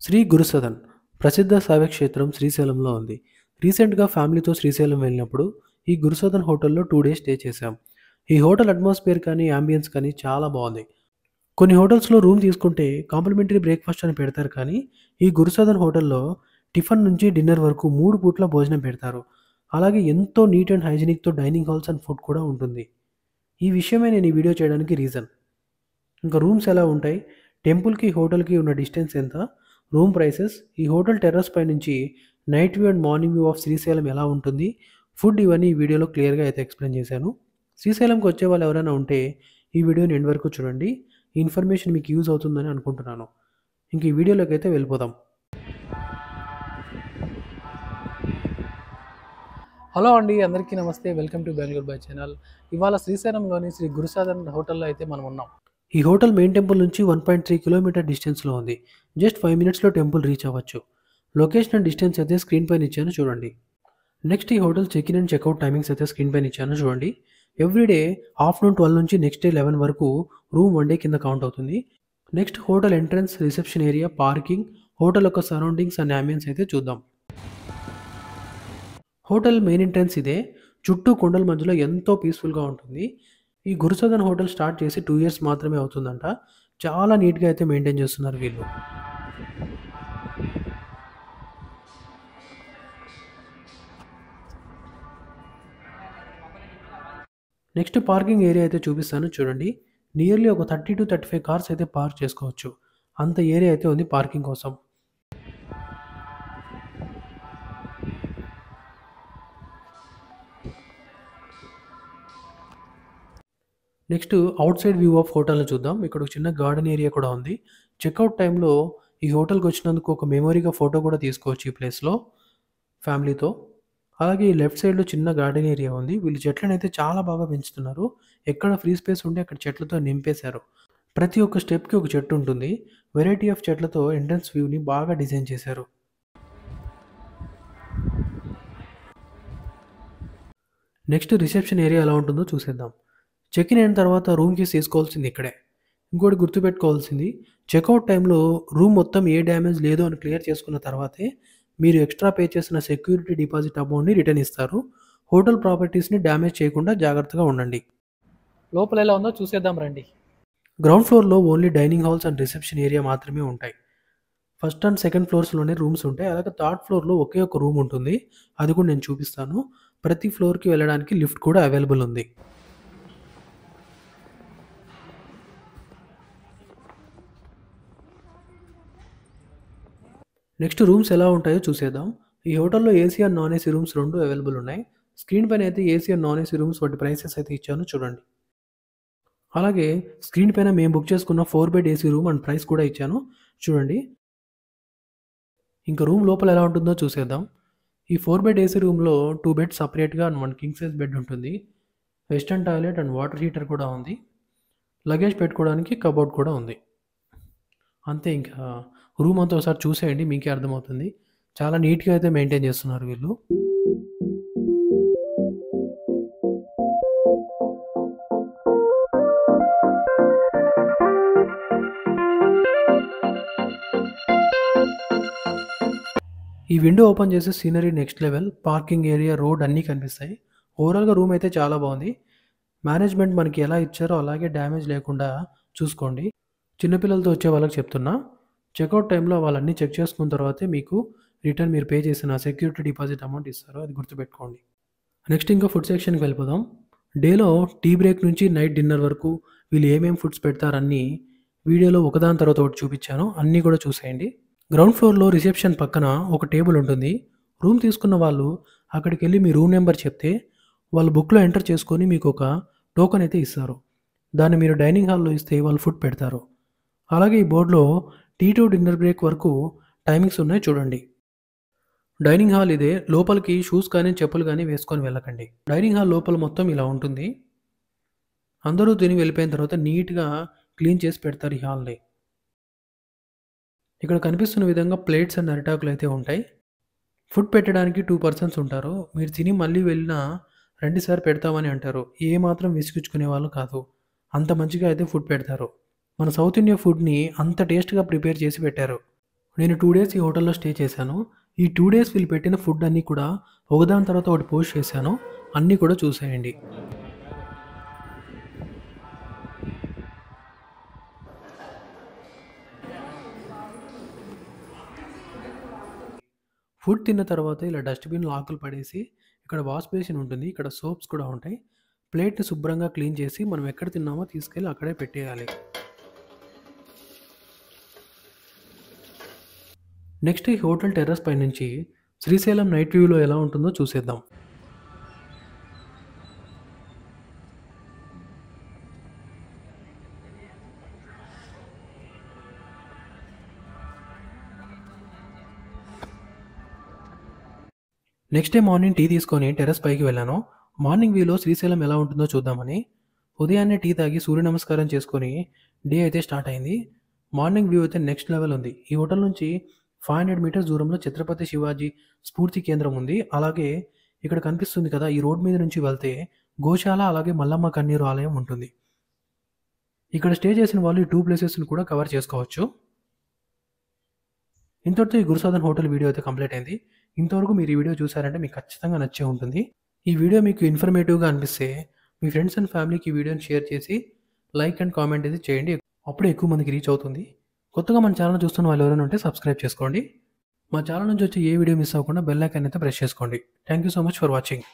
శ్రీ గురుసదన్ ప్రసిద్ధ శైవ క్షేత్రం శ్రీశైలంలో ఉంది. రీసెంట్‌గా ఫ్యామిలీతో శ్రీశైలం వెళ్ళినప్పుడు ఈ గురుసదన్ హోటల్‌లో 2 డేస్ స్టే చేశాం. ఈ హోటల్ అట్మాస్ఫియర్ కానీ, యాంబియన్స్ కానీ చాలా బావుంది. కొన్ని హోటల్స్‌లో రూమ్ తీసుకుంటే కాంప్లిమెంటరీ బ్రేక్‌ఫాస్ట్ అని పెడతారు కానీ, ఈ గురుసదన్ హోటల్‌లో టిఫిన్ నుంచి డిన్నర్ వరకు 3 పూట్ల భోజనం పెడతారు. అలాగే ఎంతో నీట్ అండ్ హైజీనిక్‌తో డైనింగ్ హాల్స్ అండ్ ఫుడ్ కూడా ఉంటుంది. ఈ విషయమే నేను ఈ వీడియో చేయడానికి రీజన్. ఇంకా రూమ్స్ ఎలా ఉంటాయి? టెంపుల్‌కి, హోటల్‌కి ఉన్న డిస్టెన్స్ ఎంత? రూమ్ ప్రైసెస్, ఈ హోటల్ టెర్రస్ పై నుంచి night view and morning view of Srisailam ఎలా ఉంటుంది? ఫుడ్ ఇవన్నీ ఈ వీడియోలో క్లియర్‌గా అయితే ఎక్స్‌ప్లెయిన్ చేశాను. శ్రీశైలంకి వచ్చేవాళ్ళు ఎవరైనా ఉంటే ఈ వీడియోని ఎండ్ వరకు చూడండి. ఈ ఇన్ఫర్మేషన్ మీకు యూజ్ అవుతుందని అనుకుంటున్నాను. ఇంక ఈ వీడియోలోకి అయితే వెళ్ళిపోదాం. హలో అండి, అందరికీ నమస్తే. Welcome to Bengaluru by channel. ఇవాళ శ్రీశైలంలోని శ్రీ గురుసాదన్ హోటల్లో అయితే మనం ఉన్నాం. ఈ హోటల్ మెయిన్ టెంపుల్ నుంచి 1.3 కిలోమీటర్ డిస్టెన్స్‌లో ఉంది. జస్ట్ 5 మినిట్స్‌లో టెంపుల్ రీచ్ అవ్వచ్చు. లొకేషన్ అండ్ డిస్టెన్స్ అయితే స్క్రీన్ పైన ఇచ్చాను చూడండి. నెక్స్ట్ ఈ hotel check in and checkout timings అయితే స్క్రీన్ పైన ఇచ్చాను చూడండి. ఎవ్రీడే ఆఫ్టర్‌నూన్ 12 నుంచి నెక్స్ట్ డే 11 వరకు రూమ్ వన్ డే కింద కౌంట్ అవుతుంది. Next hotel entrance, reception area, parking, hotel యొక్క సరౌండింగ్స్ అండ్ యాంబియన్స్ అయితే చూద్దాం. హోటల్ మెయిన్ ఎంట్రన్స్ ఇదే. చుట్టూ కొండల మధ్యలో ఎంతో పీస్‌ఫుల్‌గా ఉంటుంది. ఈ గురుసదన్ హోటల్ స్టార్ట్ చేసి 2 ఇయర్స్ మాత్రమే అవుతుందంట. చాలా నీట్‌గా అయితే మెయింటైన్ చేస్తున్నారు వీళ్ళు. నెక్స్ట్ పార్కింగ్ ఏరియా అయితే చూపిస్తాను చూడండి. నియర్లీ ఒక 30-35 కార్స్ అయితే పార్క్ చేసుకోవచ్చు. అంత ఏరియా అయితే ఉంది పార్కింగ్ కోసం. Next outside view of హోటల్‌ని చూద్దాం. ఇక్కడ ఒక చిన్న గార్డెన్ ఏరియా కూడా ఉంది. చెక్‌ఔట్ టైమ్‌లో ఈ హోటల్‌కి వచ్చినందుకు ఒక మెమొరీగా ఫోటో కూడా తీసుకోవచ్చు ఈ ప్లేస్‌లో ఫ్యామిలీతో. అలాగే ఈ లెఫ్ట్ సైడ్‌లో చిన్న గార్డెన్ ఏరియా ఉంది. వీళ్ళు చెట్లనైతే చాలా బాగా పెంచుతున్నారు. ఎక్కడ ఫ్రీ స్పేస్ ఉంటే అక్కడ చెట్లతో నింపేశారు. ప్రతి ఒక్క స్టెప్‌కి ఒక చెట్టు ఉంటుంది. వెరైటీ ఆఫ్ చెట్లతో ఎంట్రన్స్ వ్యూని బాగా డిజైన్ చేశారు. నెక్స్ట్ రిసెప్షన్ ఏరియా ఎలా ఉంటుందో చూసేద్దాం. చెక్ ఇన్ అయిన తర్వాత రూమ్ కీస్ తీసుకోవాల్సింది ఇక్కడే. ఇంకోటి గుర్తుపెట్టుకోవాల్సింది, చెక్‌ఔట్ టైమ్‌లో రూమ్ మొత్తం ఏ డ్యామేజ్ లేదు అని క్లియర్ చేసుకున్న తర్వాతే మీరు ఎక్స్ట్రా పే చేసిన సెక్యూరిటీ డిపాజిట్ అమౌంట్‌ని రిటర్న్ ఇస్తారు. హోటల్ ప్రాపర్టీస్‌ని డ్యామేజ్ చేయకుండా జాగ్రత్తగా ఉండండి. లోపల ఎలా ఉందో చూసేద్దాం రండి. గ్రౌండ్ ఫ్లోర్‌లో only dining halls and reception area మాత్రమే ఉంటాయి. ఫస్ట్ అండ్ సెకండ్ ఫ్లోర్స్‌లోనే రూమ్స్ ఉంటాయి. అలాగే థర్డ్ ఫ్లోర్‌లో ఒకే ఒక రూమ్ ఉంటుంది. అది కూడా నేను చూపిస్తాను. ప్రతి ఫ్లోర్‌కి వెళ్ళడానికి లిఫ్ట్ కూడా అవైలబుల్ ఉంది. నెక్స్ట్ రూమ్స్ ఎలా ఉంటాయో చూసేద్దాం. ఈ హోటల్‌లో AC and non AC rooms 2 available ఉన్నాయి. స్క్రీన్ పైన అయితే AC and non AC rooms వాటి ప్రైసెస్ అయితే ఇచ్చాను చూడండి. అలాగే స్క్రీన్ పైన మేము బుక్ చేసుకున్న 4 bed AC room and price కూడా ఇచ్చాను చూడండి. ఇంకా రూమ్ లోపల ఎలా ఉంటుందో చూసేద్దాం. ఈ 4 బెడ్ ఏసీ రూమ్‌లో 2 బెడ్స్ సెపరేట్‌గా అండ్ 1 కింగ్ సైజ్ బెడ్ ఉంటుంది. Western toilet and water heater కూడా ఉంది. లగేజ్ పెట్టుకోవడానికి కబోర్డ్ కూడా ఉంది. అంతే ఇంకా రూమ్ అంతా ఒకసారి చూసేయండి మీకే అర్థమవుతుంది. చాలా నీట్‌గా అయితే మెయింటైన్ చేస్తున్నారు వీళ్ళు. ఈ విండో ఓపెన్ చేసే scenery next level. Parking area, road అన్నీ కనిపిస్తాయి. ఓవరాల్‌గా రూమ్ అయితే చాలా బాగుంది. మేనేజ్మెంట్ మనకి ఎలా ఇచ్చారో అలాగే డ్యామేజ్ లేకుండా చూసుకోండి. చిన్నపిల్లలతో వచ్చే వాళ్ళకి చెప్తున్నా. చెక్‌ఔట్ టైమ్‌లో వాళ్ళన్నీ చెక్ చేసుకున్న తర్వాతే మీకు రిటర్న్ మీరు పే చేసిన సెక్యూరిటీ డిపాజిట్ అమౌంట్ ఇస్తారు. అది గుర్తుపెట్టుకోండి. నెక్స్ట్ ఇంకా ఫుడ్ సెక్షన్‌కి వెళ్ళిపోదాం. డేలో టీ బ్రేక్ నుంచి నైట్ డిన్నర్ వరకు వీళ్ళు ఏమేం ఫుడ్స్ పెడతారన్నీ వీడియోలో ఒకదాని తర్వాత ఒకటి చూపించాను. అన్నీ కూడా చూసేయండి. గ్రౌండ్ ఫ్లోర్‌లో రిసెప్షన్ పక్కన ఒక టేబుల్ ఉంటుంది. రూమ్ తీసుకున్న వాళ్ళు అక్కడికెళ్ళి మీ రూమ్ నెంబర్ చెప్తే వాళ్ళు బుక్‌లో ఎంటర్ చేసుకొని మీకు ఒక టోకెన్ అయితే ఇస్తారు. దాన్ని మీరు డైనింగ్ హాల్‌లో ఇస్తే వాళ్ళు ఫుడ్ పెడతారు. అలాగే ఈ బోర్డ్‌లో టీ టు డిన్నర్ బ్రేక్ వరకు టైమింగ్స్ ఉన్నాయి చూడండి. డైనింగ్ హాల్ ఇదే. లోపలికి షూస్ కానీ, చెప్పులు గానీ వేసుకొని వెళ్ళకండి. డైనింగ్ హాల్ లోపల మొత్తం ఇలా ఉంటుంది. అందరూ తిని వెళ్ళిపోయిన తర్వాత నీట్‌గా క్లీన్ చేసి పెడతారు ఈ హాల్‌ని. ఇక్కడ కనిపిస్తున్న విధంగా ప్లేట్స్ అండ్ అరిటాకులు అయితే ఉంటాయి. ఫుడ్ పెట్టడానికి 2 పర్సన్స్ ఉంటారు. మీరు తిని మళ్ళీ వెళ్ళినా రండి సార్ పెడతామని అంటారు. ఏ మాత్రం విసిగించుకునే వాళ్ళు కాదు. అంత మంచిగా అయితే ఫుడ్ పెడతారు. మన సౌత్ ఇండియా ఫుడ్‌ని అంత టేస్ట్‌గా ప్రిపేర్ చేసి పెట్టారు. నేను 2 డేస్ ఈ హోటల్‌లో స్టే చేశాను. ఈ 2 డేస్ వీళ్ళు పెట్టిన ఫుడ్ అన్నీ కూడా ఒకదాని తర్వాత ఒకటి పోస్ట్ చేశాను. అన్నీ కూడా చూసేయండి. ఫుడ్ తిన్న తర్వాత ఇలా డస్ట్‌బిన్‌లో ఆకులు పడేసి, ఇక్కడ వాష్ బేసిన్ ఉంటుంది. ఇక్కడ సోప్స్ కూడా ఉంటాయి. ప్లేట్‌ని శుభ్రంగా క్లీన్ చేసి మనం ఎక్కడ తిన్నామో తీసుకెళ్ళి అక్కడే పెట్టేయాలి. నెక్స్ట్ ఈ హోటల్ టెర్రస్ పైనుంచి శ్రీశైలం నైట్ వ్యూలో ఎలా ఉంటుందో చూసేద్దాం. నెక్స్ట్ డే మార్నింగ్ టీ తీసుకొని టెర్రస్ పైకి వెళ్ళాను. మార్నింగ్ వ్యూలో శ్రీశైలం ఎలా ఉంటుందో చూద్దామని. ఉదయాన్నే టీ తాగి సూర్య నమస్కారం చేసుకొని డే అయితే స్టార్ట్ అయింది. మార్నింగ్ వ్యూ అయితే నెక్స్ట్ లెవెల్ ఉంది. ఈ హోటల్ నుంచి 500 మీటర్స్ దూరంలో ఛత్రపతి శివాజీ స్ఫూర్తి కేంద్రం ఉంది. అలాగే ఇక్కడ కనిపిస్తుంది కదా, ఈ రోడ్ మీద నుంచి వెళ్తే గోశాల అలాగే మల్లమ్మ కన్నీరు ఆలయం ఉంటుంది. ఇక్కడ స్టే చేసిన వాళ్ళు ఈ 2 ప్లేసెస్‌ని కూడా కవర్ చేసుకోవచ్చు. ఇంతటితో ఈ గురుసాధన్ హోటల్ వీడియో అయితే కంప్లీట్ అయింది. ఇంతవరకు మీరు ఈ వీడియో చూసారంటే మీకు ఖచ్చితంగా నచ్చే ఉంటుంది. ఈ వీడియో మీకు ఇన్ఫర్మేటివ్‌గా అనిపిస్తే మీ ఫ్రెండ్స్ అండ్ ఫ్యామిలీకి ఈ వీడియోని షేర్ చేసి లైక్ అండ్ కామెంట్ అయితే చేయండి. అప్పుడే ఎక్కువ మందికి రీచ్ అవుతుంది. కొత్తగా మన ఛానల్ చూస్తున్న వాళ్ళు ఎవరైనా ఉంటే సబ్స్క్రైబ్ చేసుకోండి. మా ఛానల్ నుంచి వచ్చే ఏ వీడియో మిస్ అవ్వకుండా బెల్ ఐకాన్ అయితే ప్రెస్ చేసుకోండి. Thank you so much for watching.